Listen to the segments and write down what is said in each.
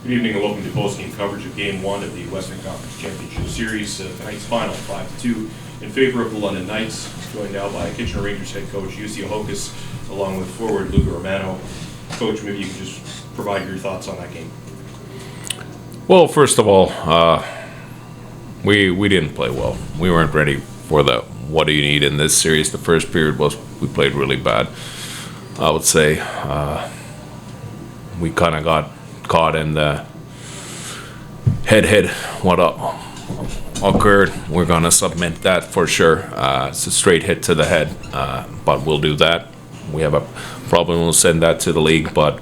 Good evening and welcome to postgame coverage of Game 1 of the Western Conference Championship Series. Tonight's final 5-2 in favor of the London Knights. Joined now by Kitchener Rangers head coach Jussi Ahokas, along with forward Luca Romano. Coach, maybe you can just provide your thoughts on that game. Well, first of all, we didn't play well. We weren't ready for the what do you need in this series. The first period we played really bad. I would say we kind of got caught in the head what occurred. We're gonna submit that for sure. It's a straight hit to the head, but we'll do that. We have a problem. We'll send that to the league, but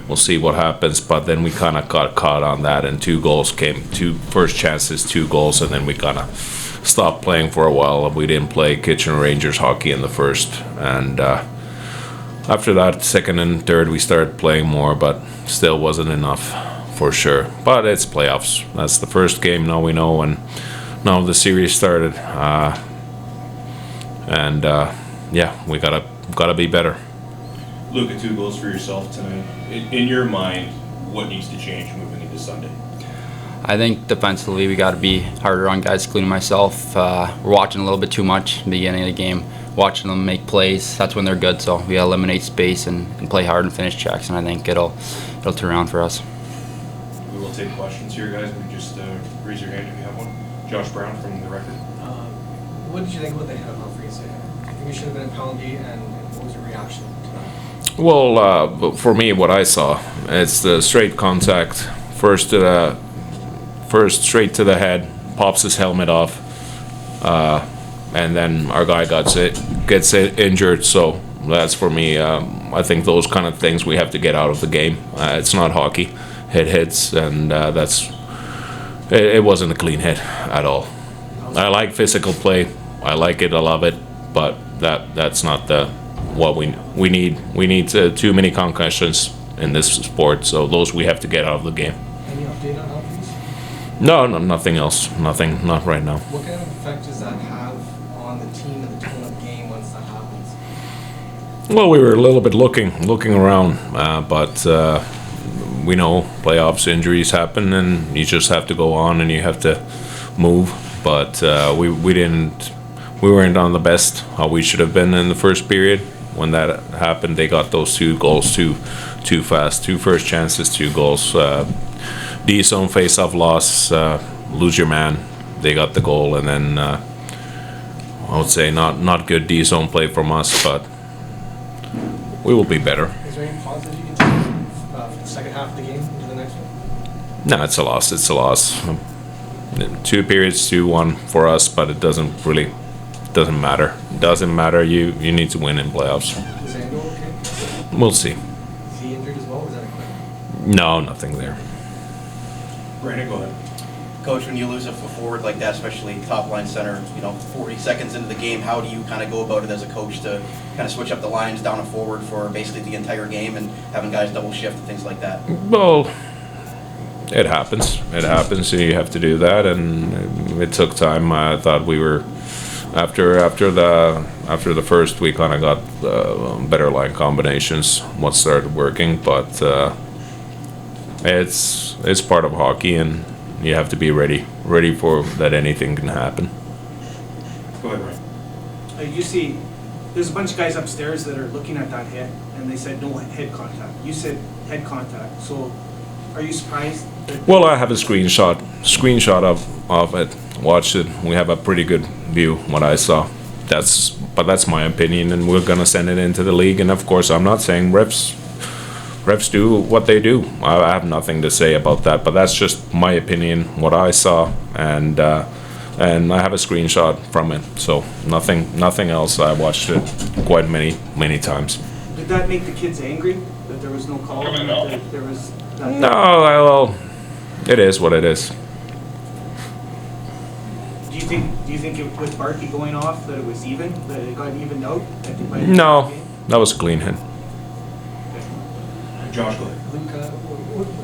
we'll see what happens. But then we kind of got caught on that, and 2 goals came. 2 first chances, 2 goals, and then we kind of stopped playing for a while. We didn't play Kitchener Rangers hockey in the first, and after that, second and third, we started playing more, but still wasn't enough for sure. But it's playoffs. That's the first game. Now we know, and now the series started. Yeah, we gotta be better. Luca, 2 goals for yourself tonight. In your mind, what needs to change moving into Sunday? I think defensively we got to be harder on guys, including myself. We're watching a little bit too much at the beginning of the game, watching them make plays. That's when they're good, so we got to eliminate space and play hard and finish checks, and I think it'll turn around for us. We will take questions here, guys. We just raise your hand if you have one. Josh Brown from the Record. What did you think about the hit of Humphreys? I think it should have been a penalty, and what was your reaction to that? Well, for me, what I saw, it's the straight contact, first straight to the head, pops his helmet off, and then our guy gets injured. So that's for me. I think those kind of things we have to get out of the game. It's not hockey. Hit hits, and it wasn't a clean hit at all. I like physical play. I like it. I love it. But that's not what we need. We need too many concussions in this sport. So those we have to get out of the game. Any update on Humphreys? No, nothing else. Nothing, not right now. What kind of effect does that have on the team and the tone of game once that happens? Well, we were a little bit looking around, but we know playoffs, injuries happen, and you just have to go on and you have to move. But we weren't on the best how we should have been in the first period. When that happened, they got those 2 goals too fast. 2 first chances, 2 goals. D-zone face-off loss, lose your man. They got the goal, and then I would say not good D-zone play from us, but we will be better. Is there any positives you can take from the second half of the game into the next one? No, it's a loss. It's a loss. 2 periods, 2-1 for us, but it doesn't matter. It doesn't matter. You need to win in playoffs. Is Ando okay? We'll see. Is he injured as well, or is that a quick? No, nothing there. Brandon, go ahead. Coach, when you lose a forward like that, especially top line center, 40 seconds into the game, how do you kind of go about it as a coach to kind of switch up the lines down and forward for basically the entire game and having guys double shift and things like that? Well, it happens. It happens, and you have to do that. And it took time. I thought we were after the first, we kind of got better line combinations. What started working, but it's part of hockey, and you have to be ready for that. Anything can happen. Go ahead, Ryan. You see, there's a bunch of guys upstairs that are looking at that hit, and they said no head contact. You said head contact. So, are you surprised? Well, I have a screenshot of it. Watched it. We have a pretty good view what I saw. But that's my opinion, and we're gonna send it into the league. And of course, I'm not saying refs do what they do. I have nothing to say about that. But that's just my opinion, what I saw, and I have a screenshot from it. So nothing else. I watched it quite many times. Did that make the kids angry that there was no call? That there was that? No, well, it is what it is. Do you think with Barkey going off that it was even, that it got evened out? No, that was a clean hit. Josh, go ahead. Luca,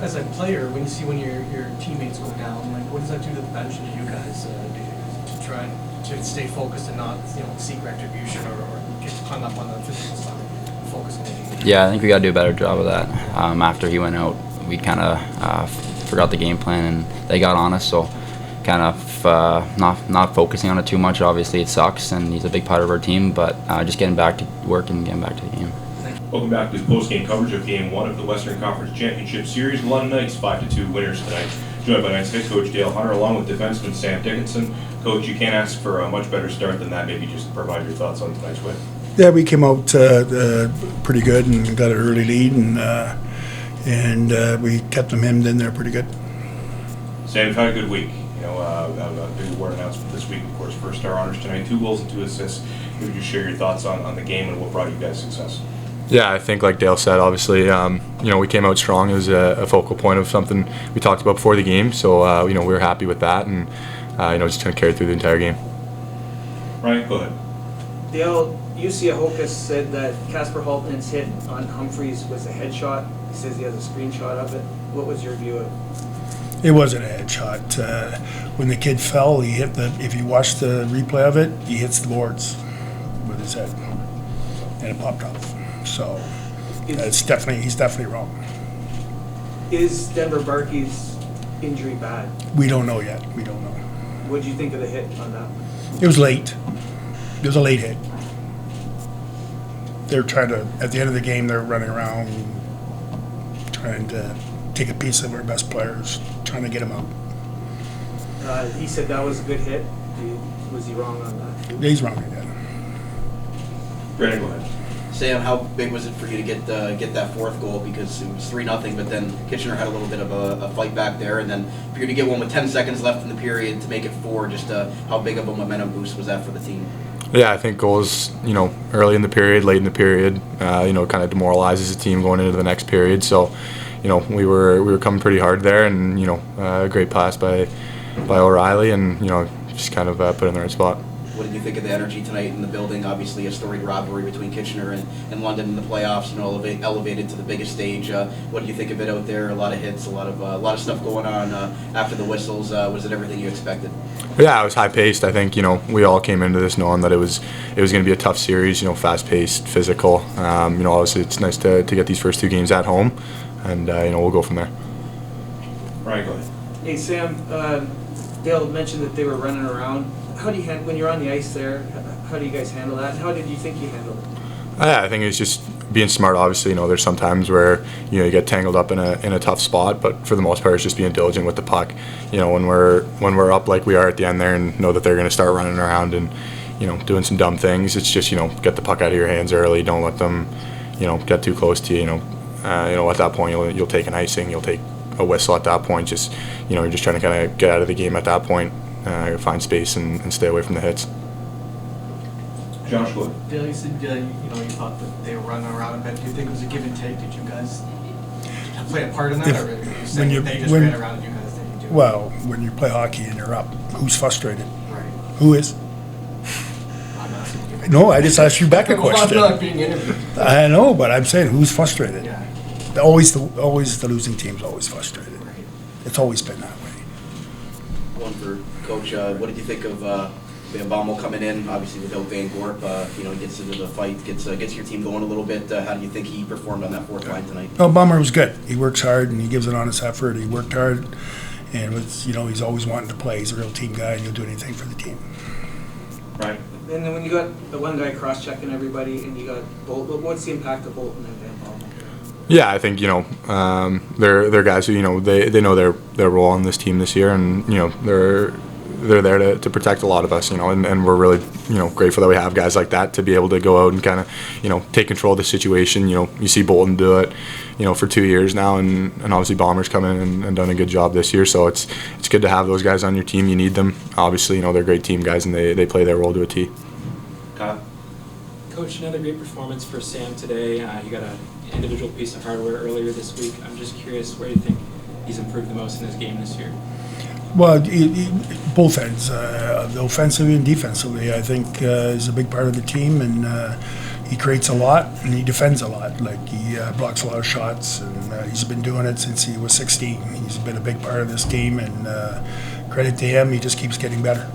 as a player, when you see your teammates go down, what does that do to the bench and to you guys to try to stay focused and not seek retribution or get hung up on the physical side? Focus on the game. Yeah, I think we got to do a better job of that. After he went out, we kind of forgot the game plan, and they got on us. So kind of not focusing on it too much. Obviously, it sucks, and he's a big part of our team. But just getting back to work and getting back to the game. Welcome back to post-game coverage of Game 1 of the Western Conference Championship Series. The London Knights 5-2 winners tonight. Joined by Knights head coach Dale Hunter, along with defenseman Sam Dickinson. Coach, you can't ask for a much better start than that. Maybe just provide your thoughts on tonight's win. Yeah, we came out pretty good and got an early lead, and we kept them hemmed in there pretty good. Sam, you've had a good week. You know, a big award announcement this week, of course. First star honors tonight, 2 goals and 2 assists. Maybe just share your thoughts on the game and what brought you guys success. Yeah, I think like Dale said, obviously, we came out strong. It was a focal point of something we talked about before the game. So, we were happy with that, and just going to carry through the entire game. Ryan, go ahead. Dale, UC Ahokas said that Kasper Haltman's hit on Humphreys was a headshot. He says he has a screenshot of it. What was your view of it? It wasn't a headshot. When the kid fell, he hit if you watch the replay of it, he hits the boards with his head, and it popped off. So he's definitely wrong. Is Denver Barkey's injury bad? We don't know yet. We don't know. What did you think of the hit on that? It was late. It was a late hit. They're trying to, at the end of the game, they're running around trying to take a piece of our best players, trying to get them out. He said that was a good hit. Was he wrong on that? He's wrong again. Brandon, go ahead. Sam, how big was it for you to get that 4th goal? Because it was 3-0, but then Kitchener had a little bit of a fight back there, and then for you to get one with 10 seconds left in the period to make it 4, just how big of a momentum boost was that for the team? Yeah, I think goals, early in the period, late in the period, kind of demoralizes the team going into the next period. So, we were coming pretty hard there, and a great pass by O'Reilly, and just kind of put it in the right spot. What did you think of the energy tonight in the building? Obviously, a storied rivalry between Kitchener and London in the playoffs. Elevated to the biggest stage. What did you think of it out there? A lot of hits, a lot of stuff going on after the whistles. Was it everything you expected? Yeah, it was high paced. I think we all came into this knowing that it was going to be a tough series. Fast paced, physical. Obviously it's nice to get these first 2 games at home, and we'll go from there. Ryan, go ahead. Hey Sam, Dale mentioned that they were running around. How do you when you're on the ice there? How do you guys handle that? How did you think you handled it? Yeah, I think it's just being smart. Obviously, there's some times where you get tangled up in a tough spot, but for the most part, it's just being diligent with the puck. When we're up like we are at the end there, and know that they're going to start running around and doing some dumb things. It's just get the puck out of your hands early. Don't let them get too close to you. At that point you'll take an icing, you'll take a whistle at that point. Just you're just trying to kind of get out of the game at that point. Find space and stay away from the hits. Josh, go ahead. Dale, you said you thought that they were running around a bit. Do you think it was a give and take? Did you guys play a part in that, or are you saying they just ran around and you guys didn't do it? Well, when you play hockey and you're up, who's frustrated? Right. Who is? I'm asking you. No, I just asked you back a Well, question. I'm not being interviewed. I know, but I'm saying who's frustrated? Yeah. Always the losing team's always frustrated. It's always been that way. One for Coach. What did you think of Baumel coming in? Obviously, without Van Gorp, he gets into the fight, gets your team going a little bit. How do you think he performed on that 4th line tonight? Oh, Bummer was good. He works hard and he gives an honest effort. He worked hard, and he's always wanting to play. He's a real team guy, and he'll do anything for the team. Right. And then when you got the one guy cross-checking everybody, and you got Bolton, what's the impact of Bolton and Van Baumel? Yeah, I think they're guys who they know their role on this team this year, and they're there to protect a lot of us, and we're really grateful that we have guys like that to be able to go out and kind of take control of the situation. You see Bolton do it for 2 years now, and obviously Bombers come in and done a good job this year, so it's good to have those guys on your team. You need them, obviously. They're great team guys, and they play their role to a T. Kyle? Coach, another great performance for Sam today. You got an individual piece of hardware earlier this week. I'm just curious, where do you think he's improved the most in his game this year? Well, both ends, offensively and defensively. I think is a big part of the team, and he creates a lot and he defends a lot. Like he blocks a lot of shots, and he's been doing it since he was 16. He's been a big part of this team, and credit to him. He just keeps getting better.